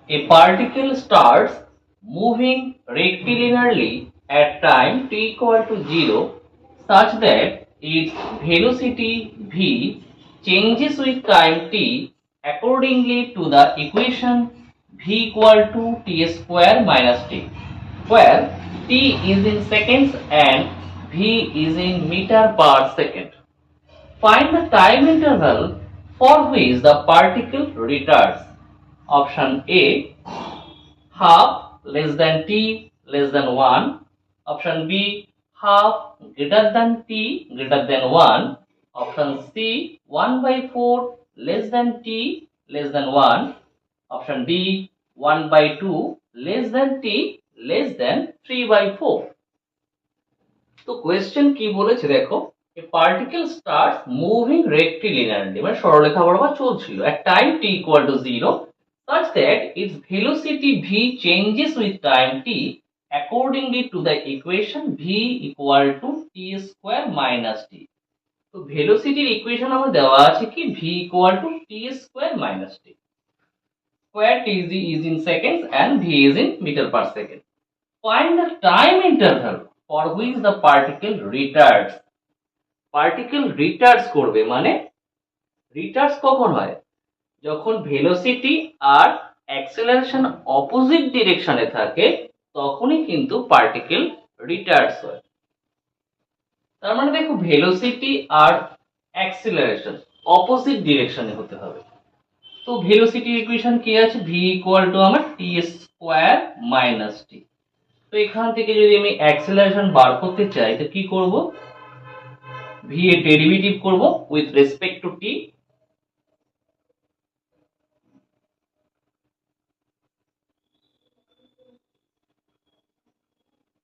A particle starts moving rectilinearly at time t equal to 0 such that its velocity v changes with time t accordingly to the equation v equal to t square minus t, where t is in seconds and v is in meter per second. Find the time interval for which the particle retards. Option A, half less than t less than 1. Option B, half greater than t greater than 1. Option C, 1 by 4 less than t less than 1. Option D, 1 by 2 less than t less than 3 by 4. তো question কি বলেছে দেখো, a particle starts moving rectilinearly মানে সরলরেখা বরাবর চলছিল at time t equal to 0 such that its velocity v changes with time t accordingly to the equation v equal to t square minus t. তো ভেলোসিটির equation আমার দেওয়া আছে কি v equal to t square minus t, where t is in seconds and v is in meter per second. Find the time interval for which the particle retards. Particle retards করবে মানে retards কখন হয়, যখন velocity আর acceleration opposite ডিরেকশনে থাকে তখনই কিন্তু particle রিটার্ডস হয়। তার মানে দেখো ভেলোসিটি আর অ্যাক্সেলারেশন অপোজিট ডিরেকশনে হতে হবে। তো ভেলোসিটির ইকুয়েশন কি আছে, v ইকুয়াল টু আমার টি স্কোয়ার মাইনাস টি। তো এখান থেকে যদি আমি অ্যাক্সেলারেশন বার করতে চাই তো কি করব, v এর ডেরিভেটিভ করব উইথ রেসপেক্ট টু টি।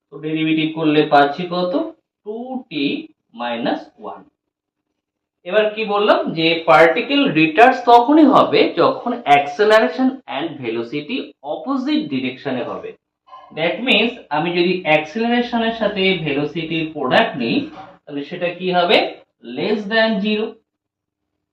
তো ডেরিভেটিভ করলে পাচ্ছি কত, 2t মাইনাস 1। এবার কি বললাম যে পার্টিকেল রিটার্ডস তখনই হবে যখন অ্যাক্সেলারেশন এন্ড ভেলোসিটি অপোজিট ডিরেকশনে হবে। দ্যাট মিন্স আমি যদি অ্যাক্সেলারেশনের সাথে ভেলোসিটির প্রোডাক্ট নিই তাহলে সেটা কি হবে, লেস দ্যান 0,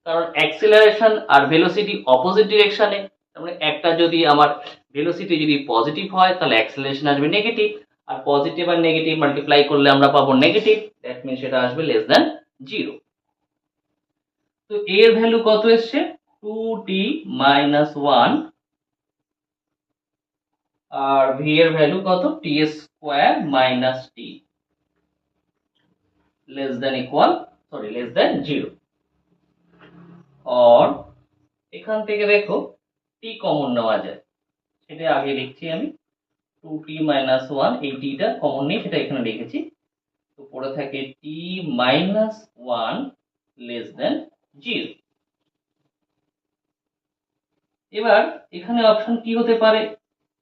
কারণ অ্যাক্সেলারেশন আর ভেলোসিটি অপোজিট ডিরেকশনে। তার মানে একটা যদি আমার ভেলোসিটি যদি পজিটিভ হয় তাহলে অ্যাক্সেলারেশন আসবে নেগেটিভ, আর পজিটিভ আর নেগেটিভ মাল্টিপ্লাই করলে আমরা পাবো নেগেটিভ, দ্যাট মিন্স সেটা আসবে লেস দ্যান 0। তো এর ভ্যালু কত এসছে, 2t মাইনাস 1, আর ভি এর ভ্যালু কত, t square minus t, less than equal sorry less than 0। আর এখান থেকে দেখো টি কমন নেওয়া যায়, সেটা আগে লিখছি আমি, 2t মাইনাস 1, এই টিটা কমন নেই সেটা এখানে লিখেছি। তো পড়ে থাকে টি মাইনাস 1 লেস দ্যান 0। এবার এখানে অপশন কি হতে পারে,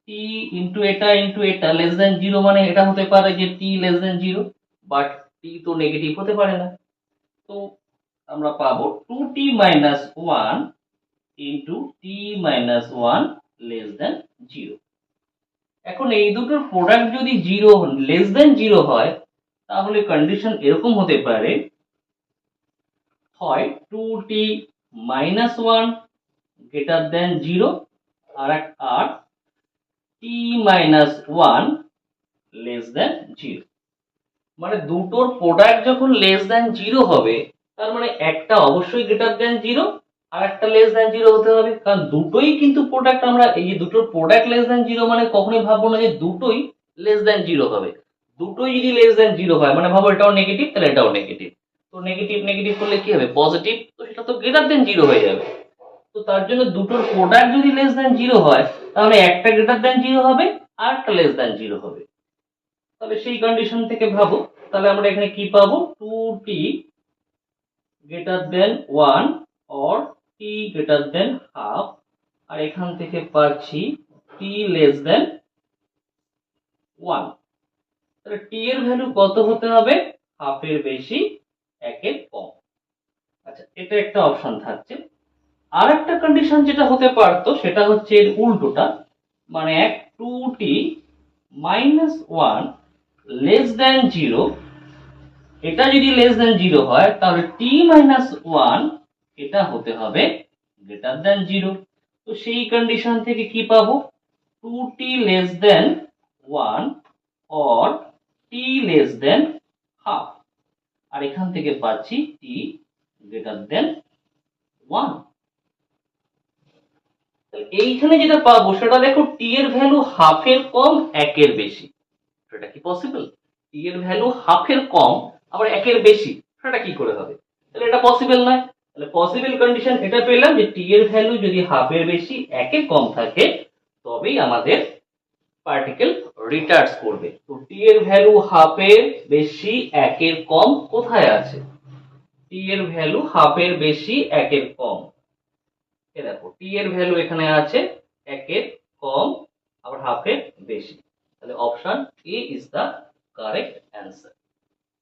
টি ইন্টু এটা লেস দ্যান 0, মানে এটা হতে পারে যে টি লেস দ্যান 0, বাট টি তো নেগেটিভ হতে পারে না। তো আমরা পাবো 2t minus 1 into T minus 1 less than 0। এখন এই দুটোর প্রোডাক্ট যদি 0 লেস দ্যান 0 হয় তাহলে কন্ডিশন এরকম হতে পারে, হয় 2t মাইনাস 1 গ্রেটার দ্যান 0 আর t মাইনাস 1 লেস দ্যান 0। মানে দুটোর প্রোডাক্ট যখন লেস দ্যান 0 হবে তার মানে একটা অবশ্যই গ্রেটার দ্যান 0 আর একটা লেস দ্যান 0 হতে হবে, কারণ দুটোই কিন্তু প্রোডাক্ট। আমরা এই যে দুটোর প্রোডাক্ট লেস দ্যান 0 মানে কখনোই ভাববো না যে দুটোই লেস দ্যান 0 হবে। দুটোই যদি লেস দ্যান 0 হয় মানে ভাবো এটাও নেগেটিভ তাহলে এটাও নেগেটিভ, তো নেগেটিভ নেগেটিভ করলে কি হবে, পজিটিভ, তো সেটা তো গ্রেটার দ্যান 0 হয়ে যাবে। তো তার জন্য দুটোর প্রোডাক্ট যদি লেস দ্যান 0 হয় তাহলে একটা গ্রেটার দ্যান 0 হবে আর একটা লেস দ্যান 0 হবে। তাহলে সেই কন্ডিশন থেকে ভাবো, তাহলে আমরা এখানে কি পাবো, 2t greater than 1 or t greater than half, আর এখান থেকে পাচ্ছি t লেস দেন 1। তাহলে t এর ভ্যালু কত হতে হবে, হাফ এর বেশি 1 এর কম। আচ্ছা, এটা একটা অপশন থাকছে। আর একটা কন্ডিশন যেটা হতে পারতো সেটা হচ্ছে এর উল্টোটা, মানে 2t মাইনাস 1 লেস দ্যান 0। এটা যদি লেস দ্যান 0 হয় তাহলে t মাইনাস 1 এটা হতে হবে গ্রেটার দ্যান 0। তো সেই কন্ডিশন থেকে কি পাবো, 2t less than 1 or t less than half, আর এখান থেকে পাচ্ছি t greater than 1। এইখানে যেটা পাবো সেটা দেখো t এর ভ্যালু হাফ এর কম 1 এর বেশি, সেটা কি পসিবল? t এর ভ্যালু হাফ এর কম আবার 1 এর বেশি, সেটা কি করে হবে? তাহলে এটা পসিবল নয়। তাহলে পসিবল কন্ডিশন এটা পেলাম যে t এর ভ্যালু যদি হাফ এর বেশি 1 এর কম থাকে তবেই আমাদের পার্টিকেল রিটার্ডস করবে। তো t এর ভ্যালু হাফ এর বেশি 1 এর কম কোথায় আছে? t এর ভ্যালু হাফ এর বেশি 1 এর কম, এ দেখো t এর ভ্যালু এখানে আছে 1 এর কম আবার হাফ এর বেশি, তাহলে option A is the correct answer.